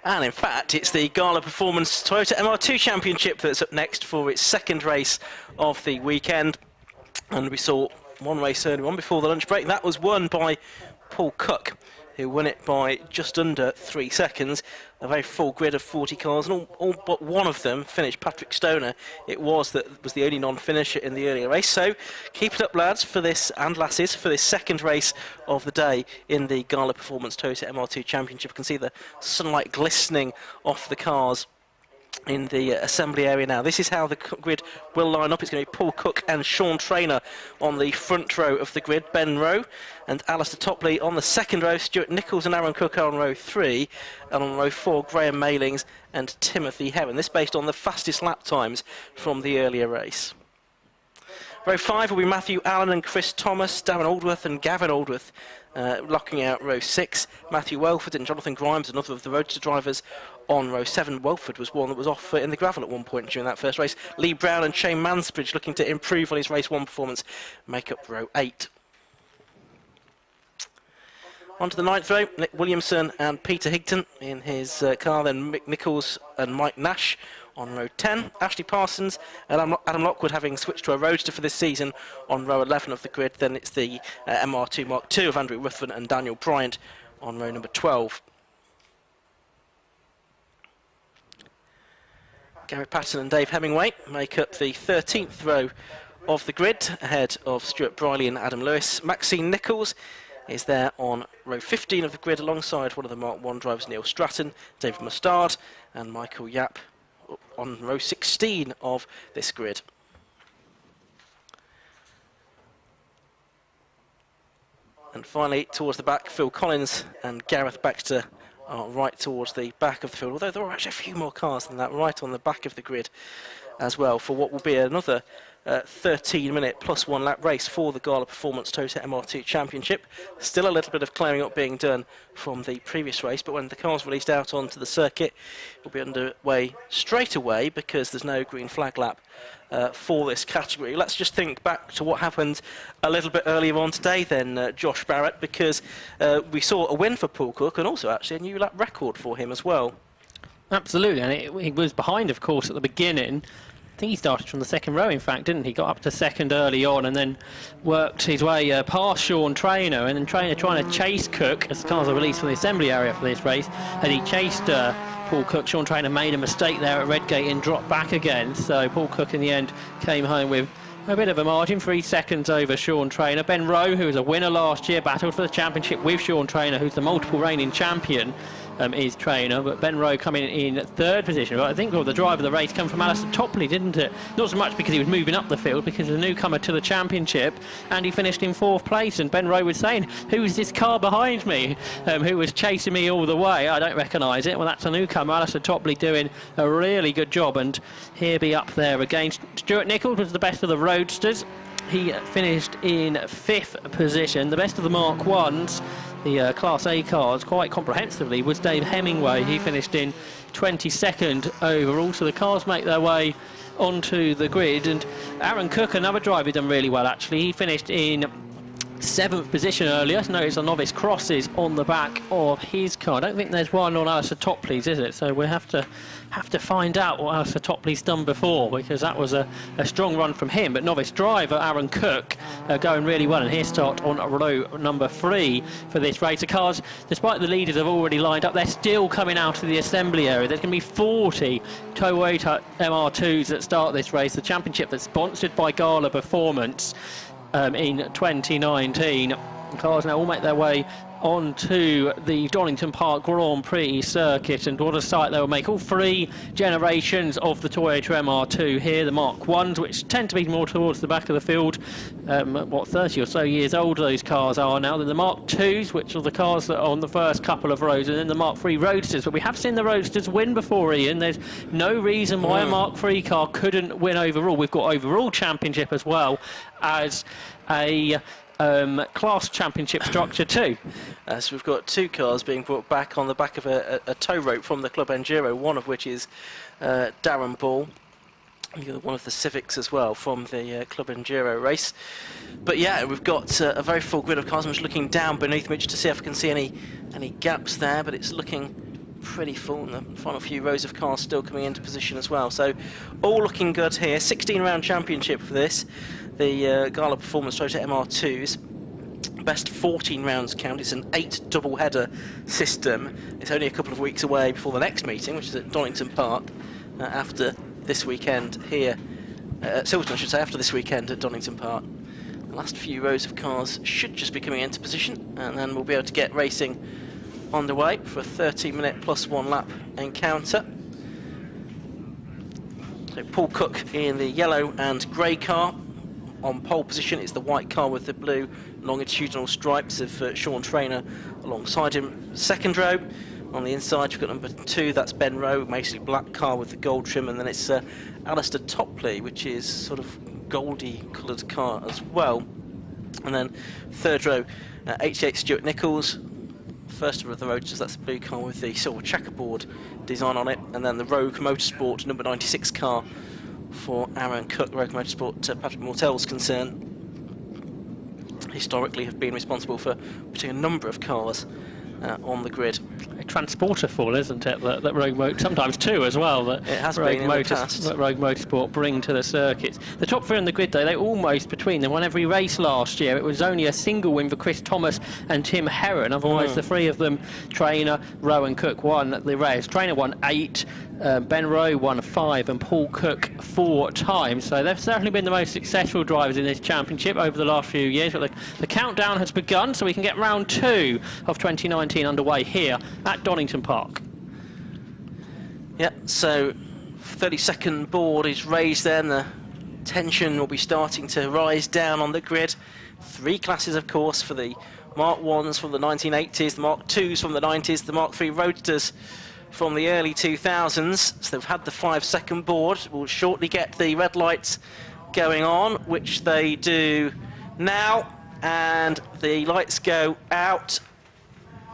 And in fact, it's the Gala Performance Toyota MR2 Championship that's up next for its second race of the weekend. And we saw one race earlier on before the lunch break. That was won by Paul Cook, who won it by just under 3 seconds. A very full grid of 40 cars, and all but one of them finished. Patrick Stoner, it was the only non-finisher in the earlier race. So keep it up, lads, for this, and lasses, for this second race of the day in the Gala Performance Toyota MR2 Championship. You can see the sunlight glistening off the cars in the assembly area now. This is how the grid will line up. It's going to be Paul Cook and Sean Traynor on the front row of the grid, Ben Rowe and Alistair Topley on the second row, Stuart Nichols and Aaron Cook are on row 3, and on row 4 Graham Mailings and Timothy Heron. This based on the fastest lap times from the earlier race. Row 5 will be Matthew Allen and Chris Thomas, Darren Aldworth and Gavin Aldworth locking out row 6. Matthew Welford and Jonathan Grimes, another of the roadster drivers, on row 7. Welford was one that was off in the gravel at one point during that first race. Lee Brown and Shane Mansbridge, looking to improve on his race 1 performance, make up row 8. On to the 9th row, Nick Williamson and Peter Higton in his car, then Mick Nichols and Mike Nash on row 10. Ashley Parsons and Adam Lockwood, having switched to a roadster for this season, on row 11 of the grid. Then it's the MR2 Mark II of Andrew Ruthven and Daniel Bryant on row number 12. Gary Patton and Dave Hemingway make up the 13th row of the grid, ahead of Stuart Briley and Adam Lewis. Maxine Nichols is there on row 15 of the grid, alongside one of the Mark I drivers, Neil Stratton, David Mustard and Michael Yapp on row 16 of this grid. And finally, towards the back, Phil Collins and Gareth Baxter are right towards the back of the field, although there are actually a few more cars than that right on the back of the grid as well, for what will be another 13-minute plus 1 lap race for the Gala Performance Toyota MR2 Championship. Still a little bit of climbing up being done from the previous race, but when the car's released out onto the circuit, it will be underway straight away, because there's no green flag lap for this category. Let's just think back to what happened a little bit earlier on today then, Josh Barrett, because we saw a win for Paul Cook and also actually a new lap record for him as well. Absolutely, and he was behind, of course, at the beginning. I think he started from the second row, in fact, didn't he? Got up to second early on and then worked his way past Sean Traynor, and then Traynor trying to chase Cook as the cars are released from the assembly area for this race, and he chased Paul Cook. Sean Traynor made a mistake there at Redgate and dropped back again, so Paul Cook in the end came home with a bit of a margin, 3 seconds over Sean Traynor. Ben Rowe, who was a winner last year, battled for the championship with Sean Traynor, who's the multiple reigning champion, is Traynor, but Ben Rowe coming in 3rd position. But I think the drive of the race came from Alistair Topley, didn't it? Not so much because he was moving up the field, because the newcomer to the championship, and he finished in 4th place. And Ben Rowe was saying, "Who's this car behind me? Who was chasing me all the way? I don't recognise it." Well, that's a newcomer. Alistair Topley doing a really good job, and he'll be up there against Stuart Nichols, was the best of the roadsters. He finished in 5th position. The best of the Mark 1s, the Class A cars, quite comprehensively, was Dave Hemingway. He finished in 22nd overall. So the cars make their way onto the grid. And Aaron Cook, another driver, done really well, actually. He finished in 7th position earlier. Notice a novice crosses on the back of his car. I don't think there's one on Alistair Topley's, is it? So we'll have to find out what Alistair Topley's done before, because that was a strong run from him. But novice driver Aaron Cook going really well, and he'll start on row number 3 for this race. The cars, despite the leaders have already lined up, they're still coming out of the assembly area. There's going to be 40 Toyota MR2s that start this race, the championship that's sponsored by Gala Performance in 2019. The cars now all make their way onto the Donington Park Grand Prix circuit, and what a sight they will make. All 3 generations of the Toyota MR2 here, the Mark 1s, which tend to be more towards the back of the field, 30 or so years old those cars are now. Then the Mark 2s, which are the cars that are on the first couple of rows, and then the Mark 3 Roadsters. But we have seen the Roadsters win before, Ian. There's no reason why a Mark 3 car couldn't win overall. We've got overall championship as well as a class championship structure too. So we've got 2 cars being brought back on the back of a tow rope from the Club Enduro, one of which is Darren Ball, one of the Civics as well from the Club Enduro race. But yeah, we've got a very full grid of cars. I'm just looking down beneath me just to see if I can see any gaps there, but it's looking pretty full, and the final few rows of cars still coming into position as well. So all looking good here. 16-round championship for this. The Gala Performance Toyota MR2s. Best 14 rounds count. It's an 8 double-header system. It's only a couple of weeks away before the next meeting, which is at Donington Park, after this weekend here. Silverstone, I should say, after this weekend at Donington Park. The last few rows of cars should just be coming into position, and then we'll be able to get racing underway for a 30-minute plus 1 lap encounter. So Paul Cook in the yellow and grey car. On pole position is the white car with the blue longitudinal stripes of Sean Traynor alongside him. Second row, on the inside you've got number 2, that's Ben Rowe, mostly black car with the gold trim, and then it's Alistair Topley, which is sort of goldy coloured car as well. And then third row, 88 Stuart Nichols. First of the roadsters, that's the blue car with the silver checkerboard design on it, and then the Rogue Motorsport number 96 car for Aaron Cook. Rogue Motorsport, Patrick Mortell's concern, historically have been responsible for putting a number of cars on the grid. A transporter full, isn't it? That Rogue Motor, sometimes two as well. That it has Rogue been in the past. That Rogue Motorsport bring to the circuits. The top three on the grid, though, they almost between them won every race last year. It was only a single win for Chris Thomas and Tim Herron. Otherwise, the three of them, Traynor, Rowe and Cook, won the race. Traynor won 8. Ben Rowe won 5 and Paul Cook 4 times, so they've certainly been the most successful drivers in this championship over the last few years. But the countdown has begun, so we can get round 2 of 2019 underway here at Donington Park. Yeah, so 32nd board is raised then. The tension will be starting to rise down on the grid. 3 classes, of course, for the Mark 1s from the 1980s, the Mark 2s from the 90s, the Mark 3 Roadsters from the early 2000s. So they've had the 5-second board. We'll shortly get the red lights going on, which they do now, and the lights go out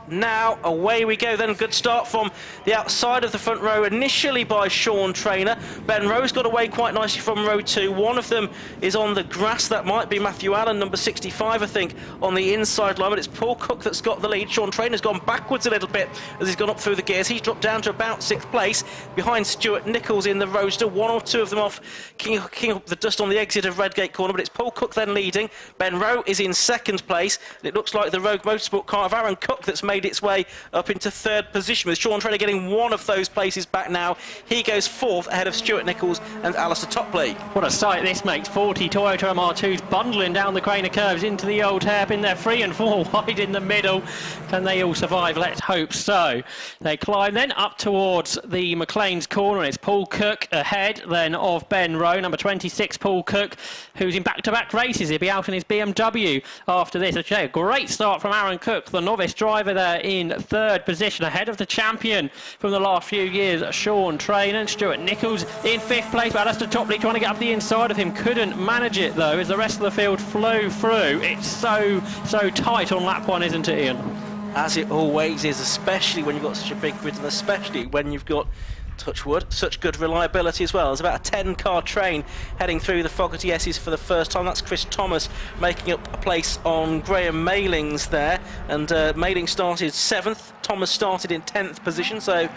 now. Away we go then. Good start from the outside of the front row, initially by Sean Traynor. Ben Rowe's got away quite nicely from row 2. One of them is on the grass. That might be Matthew Allen, number 65, I think, on the inside line, but it's Paul Cook that's got the lead. Sean Traynor's gone backwards a little bit as he's gone up through the gears. He's dropped down to about 6th place behind Stuart Nichols in the Roadster. 1 or 2 of them off, kicking up the dust on the exit of Redgate Corner, but it's Paul Cook then leading. Ben Rowe is in 2nd place, and it looks like the Rogue Motorsport car of Aaron Cook that's made its way up into 3rd position, with Sean Traynor getting one of those places back now. He goes 4th ahead of Stuart Nichols and Alistair Topley. What a sight this makes. 40 Toyota MR2s bundling down the Craner curves into the old hairpin. They're 3 and 4 wide in the middle. Can they all survive? Let's hope so. They climb then up towards the McLean's corner. It's Paul Cook ahead then of Ben Rowe, number 26 Paul Cook, who's in back-to-back races. He'll be out in his BMW after this. A great start from Aaron Cook, the novice driver there in 3rd position, ahead of the champion from the last few years, Sean Traynor. And Stuart Nichols in 5th place, but Alistair Topley trying to get up the inside of him. Couldn't manage it, though, as the rest of the field flew through. It's so tight on lap 1, isn't it, Ian? As it always is, especially when you've got such a big grid, and especially when you've got, touch wood, such good reliability as well. There's about a 10-car train heading through the Fogarty S's for the first time. That's Chris Thomas making up a place on Graham Mailings there, and Mailing started 7th. Thomas started in 10th position, so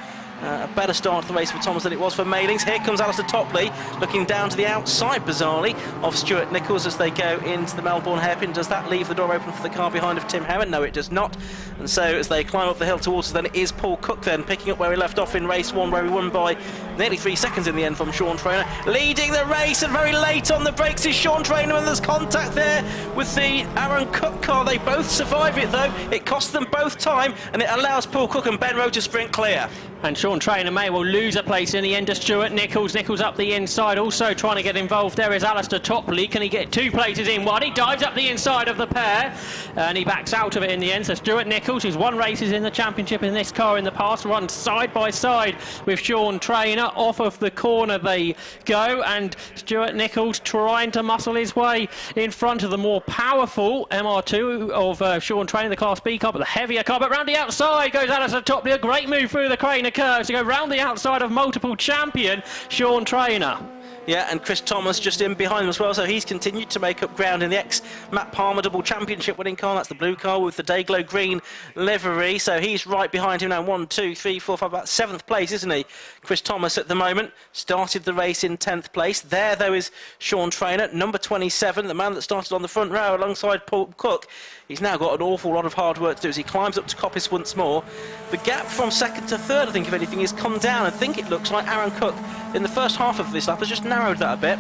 a better start to the race for Thomas than it was for Mailings. Here comes Alistair Topley, looking down to the outside, bizarrely, of Stuart Nichols as they go into the Melbourne hairpin. Does that leave the door open for the car behind of Tim Herron? No, it does not. And so as they climb up the hill towards us, then it is Paul Cook then picking up where he left off in race 1, where he won by nearly 3 seconds in the end from Sean Traynor. Leading the race, and very late on the brakes is Sean Traynor, and there's contact there with the Aaron Cook car. They both survive it, though. It costs them both time, and it allows Paul Cook and Ben Rowe to sprint clear. And Sean Traynor may well lose a place in the end to Stuart Nichols. Nichols up the inside, also trying to get involved. There is Alistair Topley. Can he get 2 places in one? He dives up the inside of the pair, and he backs out of it in the end. So Stuart Nichols, who's won races in the championship in this car in the past, runs side by side with Sean Traynor. Off of the corner they go, and Stuart Nichols trying to muscle his way in front of the more powerful MR2 of Sean Traynor, the Class B car, but the heavier car. But round the outside goes Alistair Topley. A great move through the Craner curves to go round the outside of multiple champion Sean Traynor. Yeah, and Chris Thomas just in behind them as well, so he's continued to make up ground in the ex-Matt Palmer double championship winning car. That's the blue car with the Dayglow green livery, so he's right behind him now. 1, 2, 3, 4, 5, about 7th place, isn't he? Chris Thomas at the moment started the race in 10th place. There, though, is Sean Traynor, number 27, the man that started on the front row alongside Paul Cook. He's now got an awful lot of hard work to do as he climbs up to Coppice once more. The gap from 2nd to 3rd, I think, if anything, has come down. I think it looks like Aaron Cook in the first half of this lap has just narrowed that a bit.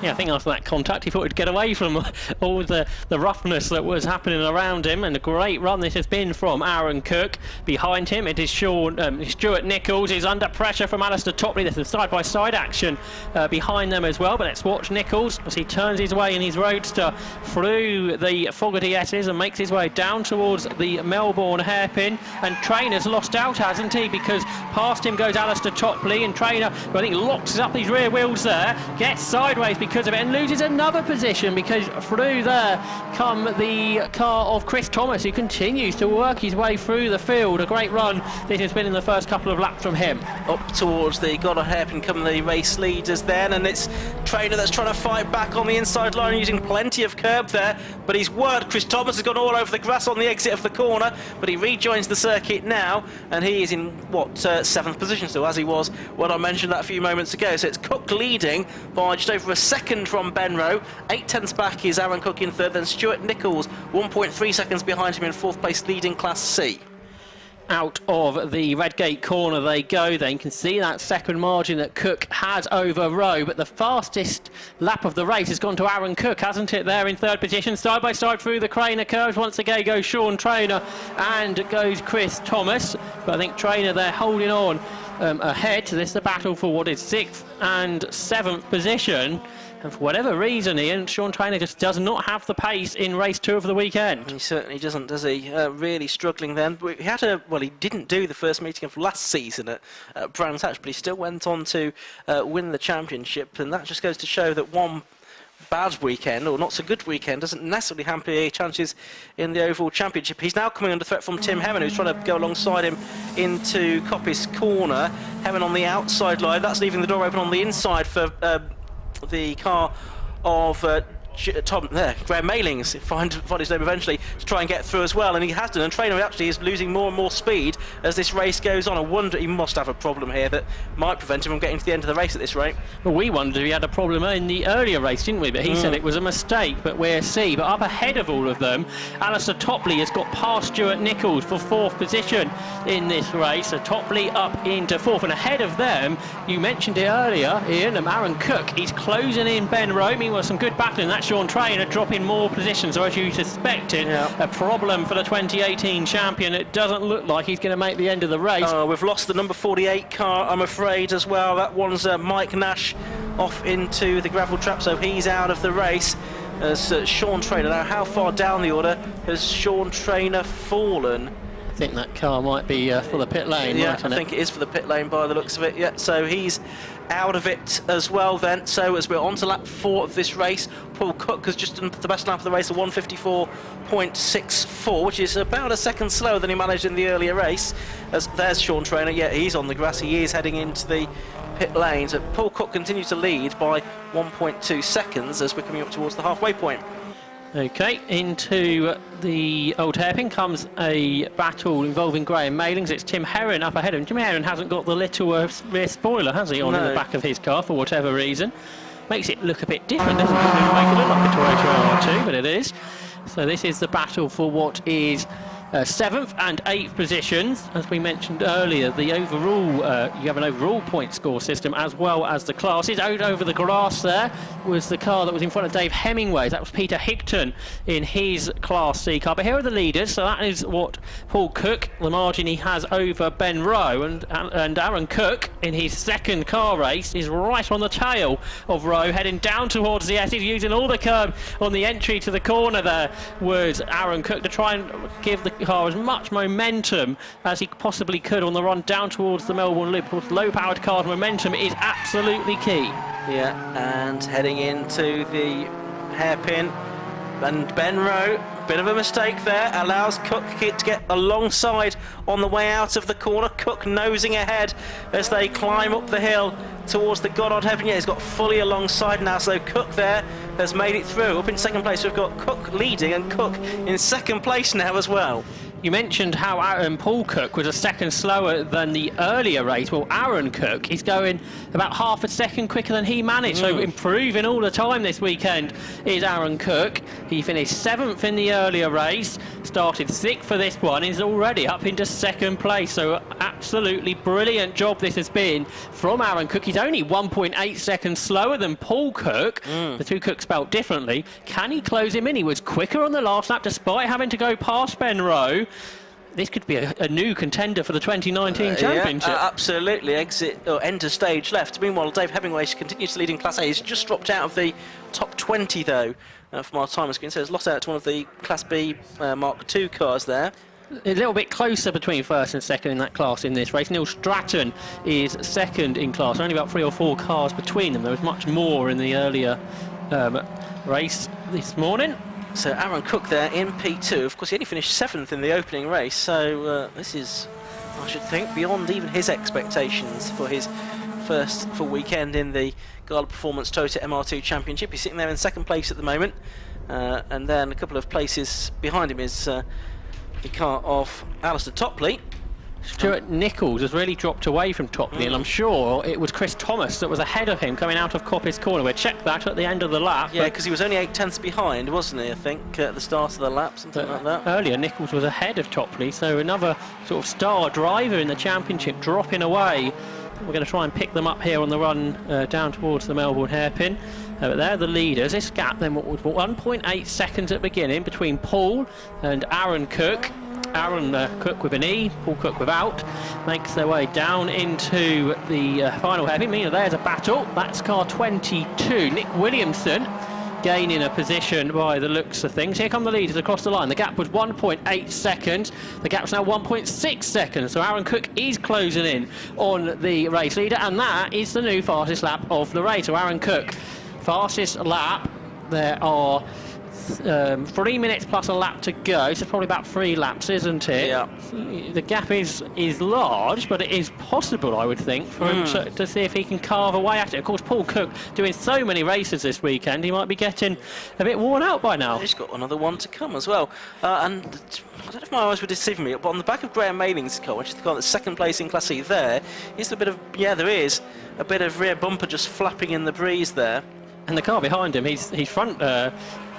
Yeah, I think after that contact he thought he'd get away from all the roughness that was happening around him, and a great run this has been from Aaron Cook. Behind him it is Stuart Nichols. He's under pressure from Alistair Topley. There's some side-by-side action behind them as well, but let's watch Nichols as he turns his way in his roadster through the Fogarty S's and makes his way down towards the Melbourne hairpin. And Traynor's lost out, hasn't he, because past him goes Alistair Topley, and Traynor, who I think locks up his rear wheels there, gets sideways because of it and loses another position, because through there come the car of Chris Thomas, who continues to work his way through the field. A great run this has been in the first couple of laps from him. Up towards the Gala hairpin come the race leaders then, and it's Traynor that's trying to fight back on the inside line using plenty of curb there, but he's worked. Chris Thomas has gone all over the grass on the exit of the corner, but he rejoins the circuit now, and he is in what, 7th position still, as he was when I mentioned that a few moments ago. So it's Cook leading by just over a second from Benroe. 8/10 back is Aaron Cook in 3rd, then Stuart Nichols 1.3 seconds behind him in 4th place, leading Class C. Out of the Redgate corner they go then. You can see that second margin that Cook has over Rowe, but the fastest lap of the race has gone to Aaron Cook, hasn't it, there in 3rd position. Side by side through the Craner curves. Once again goes Sean Traynor and goes Chris Thomas, but I think Traynor there holding on ahead. So this is a battle for what is 6th and 7th position. And for whatever reason, Ian, Sean Traynor just does not have the pace in race 2 of the weekend. He certainly doesn't, does he? Really struggling then. He had well, he didn't do the first meeting of last season at Brands Hatch, but he still went on to win the championship, and that just goes to show that one bad weekend, or not so good weekend, doesn't necessarily hamper your chances in the overall championship. He's now coming under threat from Tim Hemmen, who's trying to go alongside him into Coppice corner. Hemmen on the outside line, that's leaving the door open on the inside for the car of Graham Mailings, find his name eventually, to try and get through as well, and he has done. And Traynor actually is losing more and more speed as this race goes on. I wonder, he must have a problem here that might prevent him from getting to the end of the race at this rate. Well, we wondered if he had a problem in the earlier race, didn't we? But he said it was a mistake, but we'll see. But up ahead of all of them, Alistair Topley has got past Stuart Nichols for 4th position in this race. So Topley up into 4th, and ahead of them, you mentioned it earlier, Ian, Aaron Cook. He's closing in Benroe. Meanwhile, some good battling. That's Sean Traynor dropping more positions, so as you suspected, a problem for the 2018 champion. It doesn't look like he's going to make the end of the race. We've lost the number 48 car, I'm afraid, as well. That one's Mike Nash off into the gravel trap, so he's out of the race. As Sean Traynor, now how far down the order has Sean Traynor fallen? I think that car might be for the pit lane. Yeah, I think it is for the pit lane by the looks of it. Yeah, so he's out of it as well then. So as we're on to lap 4 of this race, Paul Cook has just done the best lap of the race, a 1:54.64, which is about a second slower than he managed in the earlier race. As there's Sean Traynor, yeah, he's on the grass, he is heading into the pit lane. So Paul Cook continues to lead by 1.2 seconds as we're coming up towards the halfway point. Okay, into the old hairpin comes a battle involving Graham Mailings. It's Tim Herron up ahead of him. Tim Herron hasn't got the little rear spoiler, has he, on in the back of his car for whatever reason. Makes it look a bit different, doesn't it? Make it look like a Toyota MR2, but it is. So this is the battle for what is 7th and 8th positions. As we mentioned earlier, the overall you have an overall point score system as well as the classes. Out over the grass there was the car that was in front of Dave Hemingway. That was Peter Higton in his Class C car. But here are the leaders. So that is what Paul Cook, the margin he has over Ben Rowe, and Aaron Cook in his second car race is right on the tail of Rowe, heading down towards the S's, using all the curb on the entry to the corner. There was Aaron Cook to try and give the car as much momentum as he possibly could on the run down towards the Melbourne Loop. Of course, low-powered cars' momentum is absolutely key. Yeah, and heading into the hairpin, and Benroe Bit of a mistake there, allows Cook to get alongside on the way out of the corner. Cook nosing ahead as they climb up the hill towards the Goddard Heaven. Yeah, he's got fully alongside now, so Cook there has made it through. Up in second place, we've got Cook leading and Cook in second place now as well. You mentioned how Paul Cook was a second slower than the earlier race. Well, Aaron Cook is going about half a second quicker than he managed, so improving all the time this weekend is Aaron Cook. He finished 7th in the earlier race, started 6th for this one, is already up into second place, so absolutely brilliant job this has been from Aaron Cook. He's only 1.8 seconds slower than Paul Cook. The two Cooks spelled differently. Can he close him in? He was quicker on the last lap despite having to go past Ben Rowe. This could be a new contender for the 2019 championship. Yeah, absolutely. Enter stage left. Meanwhile, Dave Hemingway continues to lead in Class A. He's just dropped out of the top 20, though, from our timer screen. So he's lost out to one of the Class B Mark II cars there. A little bit closer between first and second in that class in this race. Neil Stratton is second in class. Only about 3 or 4 cars between them. There was much more in the earlier race this morning. So Aaron Cook there in P2. Of course, he only finished 7th in the opening race, so this is, I should think, beyond even his expectations for his first full weekend in the Gala Performance Toyota MR2 Championship. He's sitting there in second place at the moment, and then a couple of places behind him is the car of Alistair Topley. Stuart Nichols has really dropped away from Topley, and I'm sure it was Chris Thomas that was ahead of him coming out of Coppice Corner. We'll check that at the end of the lap. Yeah, because he was only 8/10 behind, wasn't he, I think, at the start of the lap, something like that. Earlier, Nichols was ahead of Topley, so another sort of star driver in the championship dropping away. We're going to try and pick them up here on the run down towards the Melbourne hairpin. But they're the leaders. This gap then was 1.8 seconds at the beginning between Paul and Aaron Cook. Aaron Cook with an E, Paul Cook without, makes their way down into the final hairpin. Meanwhile, there's a battle. That's car 22. Nick Williamson gaining a position by the looks of things. Here come the leaders across the line. The gap was 1.8 seconds. The gap's now 1.6 seconds. So Aaron Cook is closing in on the race leader, and that is the new fastest lap of the race. So Aaron Cook, fastest lap. There are 3 minutes plus a lap to go, so probably about 3 laps, isn't it? Yeah. The gap is large, but it is possible, I would think, for him to see if he can carve away at it. Of course, Paul Cook doing so many races this weekend, he might be getting a bit worn out by now. He's got another one to come as well. And I don't know if my eyes were deceiving me, but on the back of Graham Mayling's car, which is the car that's second place in Class E, there is a bit of, there is a bit of rear bumper just flapping in the breeze there. And the car behind him, his front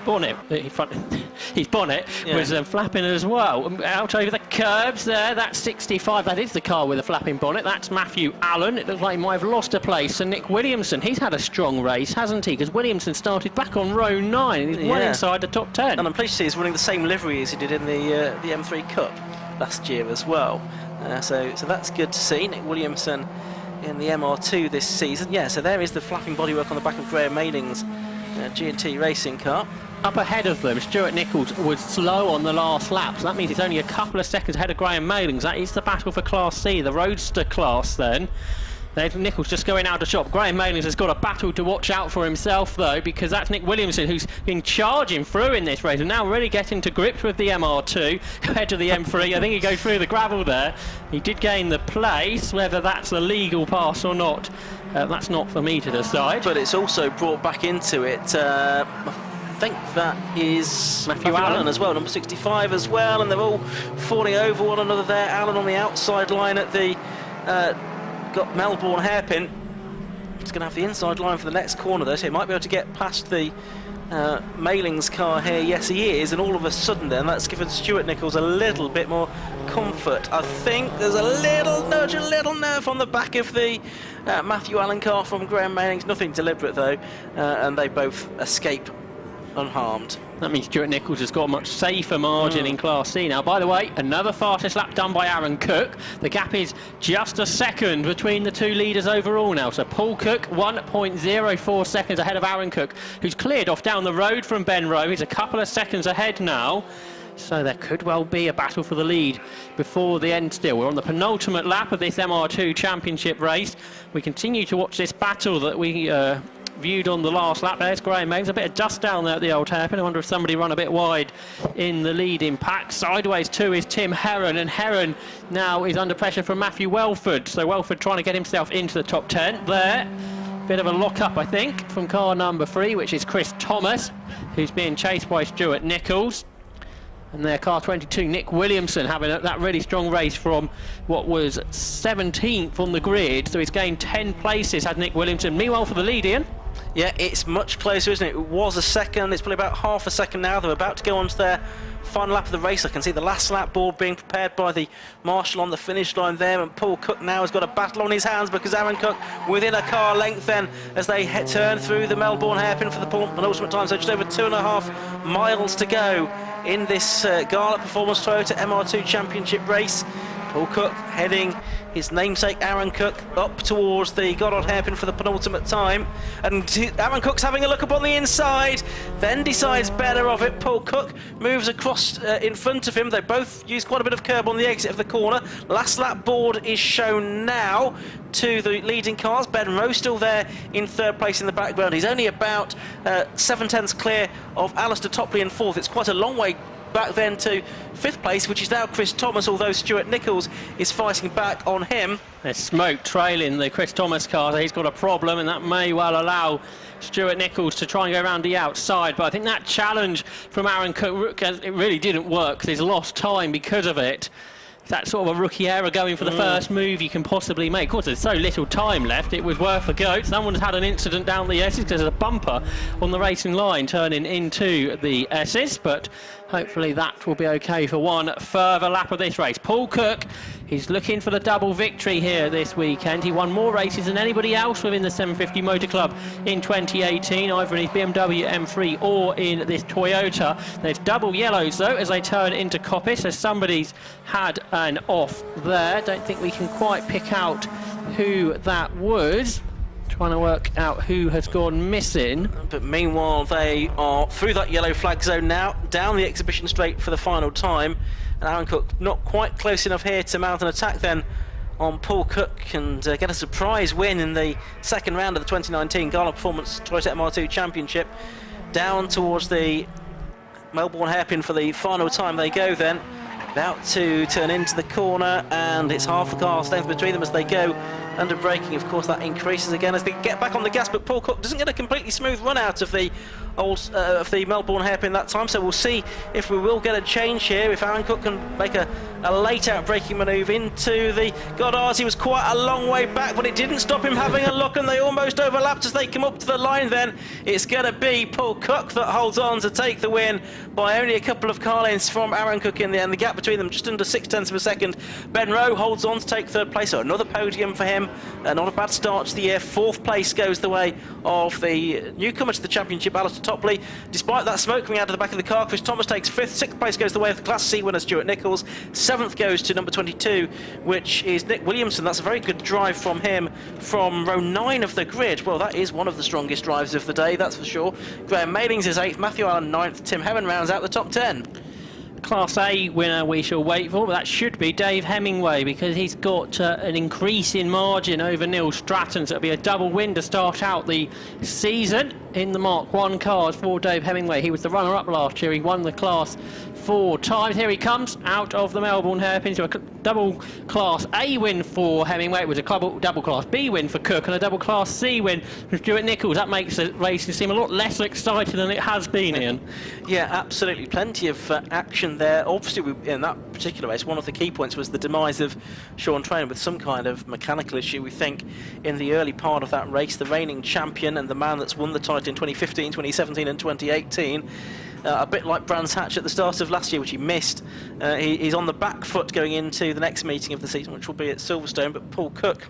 bonnet, his bonnet was flapping as well. Out over the curbs there, that's 65. That is the car with a flapping bonnet. That's Matthew Allen. It looks like he might have lost a place. And Nick Williamson, he's had a strong race, hasn't he? Because Williamson started back on row 9 and he's well inside the top 10. And I'm pleased to see he's running the same livery as he did in the M3 Cup last year as well. So that's good to see. Nick Williamson in the MR2 this season. Yeah, so there is the flapping bodywork on the back of Graham Mayling's G&T racing car. Up ahead of them, Stuart Nichols was slow on the last lap, so that means it's only a couple of seconds ahead of Graham Mayling's. That is the battle for Class C, the Roadster class then. There's Nichols just going out of shop. Graham Maylings has got a battle to watch out for himself, though, because that's Nick Williamson, who's been charging through in this race and now really getting to grips with the MR2 compared to the M3. I think he goes through the gravel there. He did gain the place. Whether that's a legal pass or not, that's not for me to decide. But it's also brought back into it. I think that is Matthew Allen as well, number 65 as well, and they're all falling over one another there. Allen on the outside line at the got Melbourne hairpin. He's going to have the inside line for the next corner though, so he might be able to get past the Mayling's car here. Yes, he is, and all of a sudden then that's given Stuart Nichols a little bit more comfort. I think there's a little nudge, a little nerve on the back of the Matthew Allen car from Graham Mayling's. Nothing deliberate though, and they both escape unharmed. That means Stuart Nichols has got a much safer margin in Class C now. By the way, another fastest lap done by Aaron Cook. The gap is just a second between the two leaders overall now. So Paul Cook, 1.04 seconds ahead of Aaron Cook, who's cleared off down the road from Ben Rowe. He's a couple of seconds ahead now. So there could well be a battle for the lead before the end still. We're on the penultimate lap of this MR2 championship race. We continue to watch this battle that we viewed on the last lap. There's Graham Meggs, a bit of dust down there at the old hairpin. I wonder if somebody run a bit wide in the leading pack. Sideways too is Tim Heron, and Heron now is under pressure from Matthew Welford. So Welford trying to get himself into the top 10 there. Bit of a lock-up, I think, from car number 3, which is Chris Thomas, who's being chased by Stuart Nichols. And their car 22, Nick Williamson, having that really strong race from what was 17th on the grid. So he's gained 10 places, had Nick Williamson. Meanwhile, for the lead, Ian. Yeah, it's much closer, isn't it? It was a second. It's probably about half a second now. They're about to go on to their final lap of the race. I can see the last lap board being prepared by the marshal on the finish line there, and Paul Cook now has got a battle on his hands because Aaron Cook within a car length then as they turn through the Melbourne hairpin for the penultimate time. So just over 2.5 miles to go in this Gala Performance Toyota MR2 Championship race. Paul Cook heading his namesake Aaron Cook up towards the Goddard hairpin for the penultimate time, and Aaron Cook's having a look up on the inside, then decides better of it. Paul Cook moves across in front of him. They both use quite a bit of curb on the exit of the corner. Last lap board is shown now to the leading cars. Ben Rowe still there in third place in the background. He's only about 7/10 clear of Alistair Topley in fourth. It's quite a long way back then to fifth place, which is now Chris Thomas, although Stuart Nichols is fighting back on him. There's smoke trailing the Chris Thomas car, so he's got a problem, and that may well allow Stuart Nichols to try and go around the outside. But I think that challenge from Aaron Cook, it really didn't work because he's lost time because of it. That sort of a rookie error going for the first move you can possibly make. Of course, there's so little time left, it was worth a go. Someone's had an incident down the S's because there's a bumper on the racing line turning into the S's, but hopefully that will be okay for one further lap of this race. Paul Cook, he's looking for the double victory here this weekend. He won more races than anybody else within the 750 Motor Club in 2018, either in his BMW M3 or in this Toyota. There's double yellows though as they turn into Coppice, so somebody's had an off there. Don't think we can quite pick out who that was. Trying to work out who has gone missing. But meanwhile, they are through that yellow flag zone now, down the exhibition straight for the final time. And Aaron Cook not quite close enough here to mount an attack then on Paul Cook and get a surprise win in the second round of the 2019 Gala Performance Toyota MR2 Championship. Down towards the Melbourne hairpin for the final time they go then. About to turn into the corner, and it's half a car's length between them as they go under braking. Of course, that increases again as they get back on the gas, but Paul Cook doesn't get a completely smooth run out of the Melbourne hairpin that time, so we'll see if we will get a change here, if Aaron Cook can make a late out braking manoeuvre into the Goddard. He was quite a long way back, but it didn't stop him having a look, and they almost overlapped as they come up to the line then. It's going to be Paul Cook that holds on to take the win by only a couple of car lengths from Aaron Cook in the end. The gap between them just under 0.6 of a second. Ben Rowe holds on to take third place, so another podium for him. Not a bad start to the year. Fourth place goes the way of the newcomer to the championship, Alistair Topley. Despite that smoke coming out of the back of the car, Chris Thomas takes fifth. Sixth place goes the way of the Class C winner, Stuart Nichols. Seventh goes to number 22, which is Nick Williamson. That's a very good drive from him from row 9 of the grid. Well, that is one of the strongest drives of the day, that's for sure. Graham Mailings is 8th, Matthew Allen 9th, Tim Heron rounds out the top 10. Class A winner we shall wait for, but that should be Dave Hemingway because he's got an increase in margin over Neil Stratton, so it'll be a double win to start out the season in the Mark 1 cars for Dave Hemingway. He was the runner-up last year. He won the Class 4 times. Here he comes out of the Melbourne hairpin. So a double Class A win for Hemingway. It was a double Class B win for Cook and a double Class C win for Stuart Nichols. That makes the racing seem a lot less exciting than it has been, Ian. Yeah, absolutely. Plenty of action there. Obviously, in that particular race, one of the key points was the demise of Sean Trainer with some kind of mechanical issue, we think, in the early part of that race. The reigning champion and the man that's won the title in 2015, 2017 and 2018. A bit like Brands Hatch at the start of last year, which he missed. He's on the back foot going into the next meeting of the season, which will be at Silverstone, but Paul Cook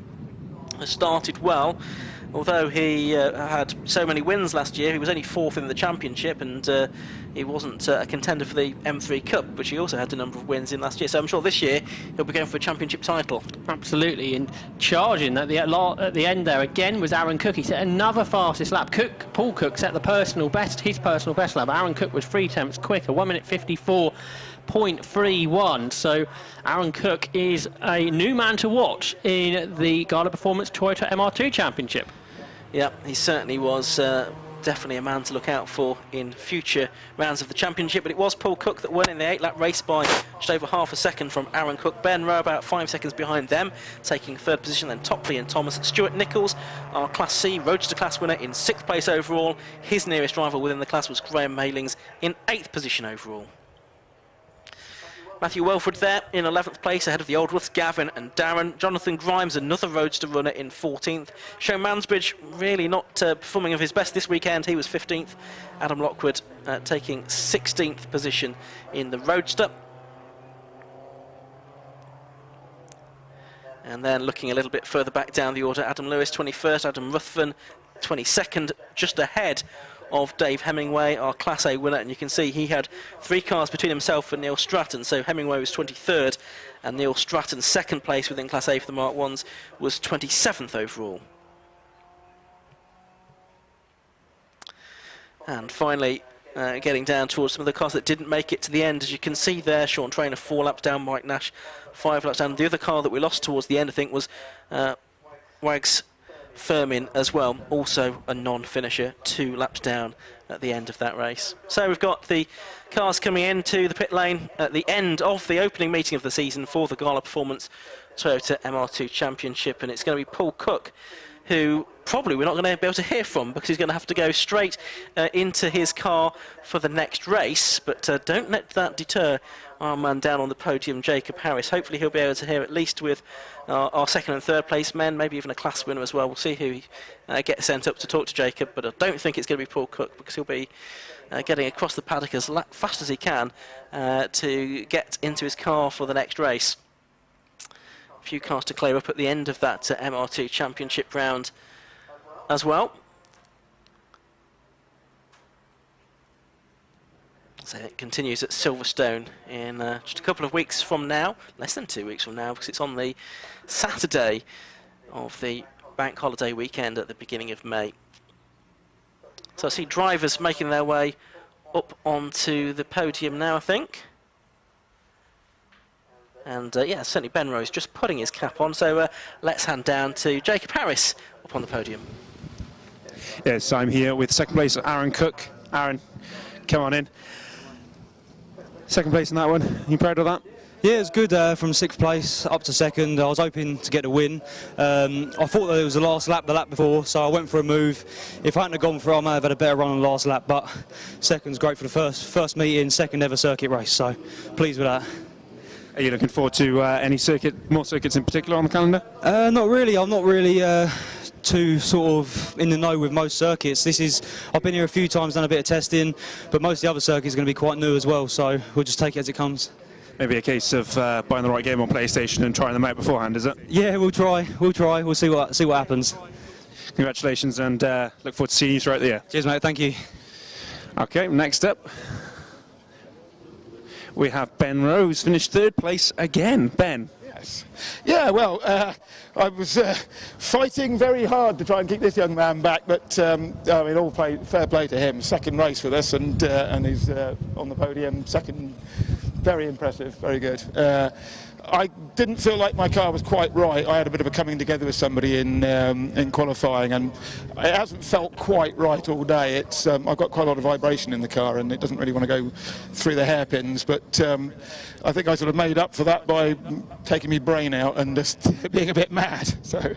has started well. Although he had so many wins last year, he was only 4th in the championship, and he wasn't a contender for the M3 Cup, which he also had a number of wins in last year. So I'm sure this year he'll be going for a championship title. Absolutely, and charging at the end there again was Aaron Cook. He set another fastest lap. Paul Cook set the personal best, his personal best lap. Aaron Cook was 3/10 quicker, 1 minute 54.31. So Aaron Cook is a new man to watch in the Gala Performance Toyota MR2 Championship. Yeah, he certainly was definitely a man to look out for in future rounds of the championship, but it was Paul Cook that won in the 8-lap race by just over half a second from Aaron Cook. Ben Rowe about 5 seconds behind them, taking third position, then Topley and Thomas. Stuart Nichols, our Class C Roadster class winner, in 6th place overall. His nearest rival within the class was Graham Mailings in 8th position overall. Matthew Welford there in 11th place ahead of the Aldworths, Gavin and Darren. Jonathan Grimes, another Roadster runner, in 14th. Sean Mansbridge really not performing of his best this weekend. He was 15th. Adam Lockwood taking 16th position in the Roadster. And then looking a little bit further back down the order, Adam Lewis 21st, Adam Ruthven 22nd, just ahead of Dave Hemingway, our Class A winner, and you can see he had 3 cars between himself and Neil Stratton, so Hemingway was 23rd, and Neil Stratton's 2nd place within Class A for the Mark 1s was 27th overall. And finally, getting down towards some of the cars that didn't make it to the end, as you can see there, Sean Trainer 4 laps down, Mike Nash 5 laps down. The other car that we lost towards the end, I think, was Wags Firmin as well, also a non-finisher, 2 laps down at the end of that race. So we've got the cars coming into the pit lane at the end of the opening meeting of the season for the Gala Performance Toyota MR2 Championship, and it's going to be Paul Cook, who probably we're not going to be able to hear from because he's going to have to go straight into his car for the next race, but don't let that deter our man down on the podium, Jacob Harris. Hopefully he'll be able to hear at least with our 2nd and 3rd place men, maybe even a class winner as well. We'll see who gets sent up to talk to Jacob, but I don't think it's going to be Paul Cook because he'll be getting across the paddock as fast as he can to get into his car for the next race. A few cars to clear up at the end of that MR2 Championship round as well. So it continues at Silverstone in just a couple of weeks from now, less than 2 weeks from now, because it's on the Saturday of the bank holiday weekend at the beginning of May. So I see drivers making their way up onto the podium now, I think. And yeah, certainly Ben Rose just putting his cap on, so let's hand down to Jacob Harris up on the podium. Yes, I'm here with 2nd place Aaron Cook. Aaron, come on in. 2nd place in that one. Are you proud of that? Yeah, it was good from 6th place up to 2nd. I was hoping to get the win. I thought that it was the last lap, the lap before, so I went for a move. If I hadn't have gone for it, I might have had a better run on the last lap, but 2nd's great for the first meeting, 2nd ever circuit race, so pleased with that. Are you looking forward to more circuits in particular on the calendar? Not really. I'm not really too sort of in the know with most circuits. I've been here a few times, done a bit of testing, but most of the other circuits are going to be quite new as well, so we'll just take it as it comes. Maybe a case of buying the right game on PlayStation and trying them out beforehand, is it? Yeah, we'll try. We'll see what happens. Congratulations, and look forward to seeing you throughout the year. Cheers, mate. Thank you. Okay, next up, we have Ben Rose, finished 3rd place again. Ben. Yes. Yeah, well, I was fighting very hard to try and keep this young man back, but I mean, fair play to him. 2nd race with us, and he's on the podium. 2nd, very impressive, very good. I didn't feel like my car was quite right. I had a bit of a coming together with somebody in qualifying, and it hasn't felt quite right all day. I've got quite a lot of vibration in the car, and it doesn't really want to go through the hairpins, but I think I sort of made up for that by taking my brain out and just being a bit mad. So.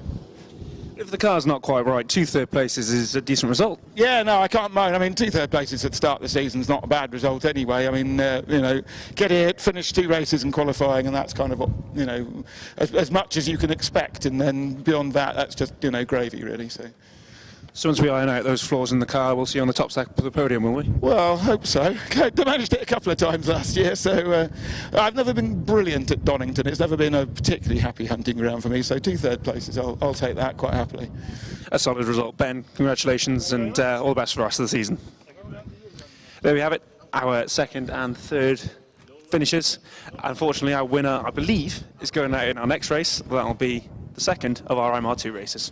If the car's not quite right, 2 3rd places is a decent result. Yeah, no, I can't moan. I mean, 2 3rd places at the start of the season is not a bad result anyway. I mean, you know, get here, finish 2 races in qualifying, and that's kind of, you know, as much as you can expect. And then beyond that, that's just, you know, gravy, really. So once we iron out those flaws in the car, we'll see you on the top stack of the podium, will we? Well, hope so. I managed it a couple of times last year, so I've never been brilliant at Donington. It's never been a particularly happy hunting ground for me, so 2 3rd places, I'll take that quite happily. A solid result, Ben. Congratulations, and all the best for the rest of the season. There we have it, our 2nd and 3rd finishes. Unfortunately, our winner, I believe, is going out in our next race. That'll be the 2nd of our MR2 races.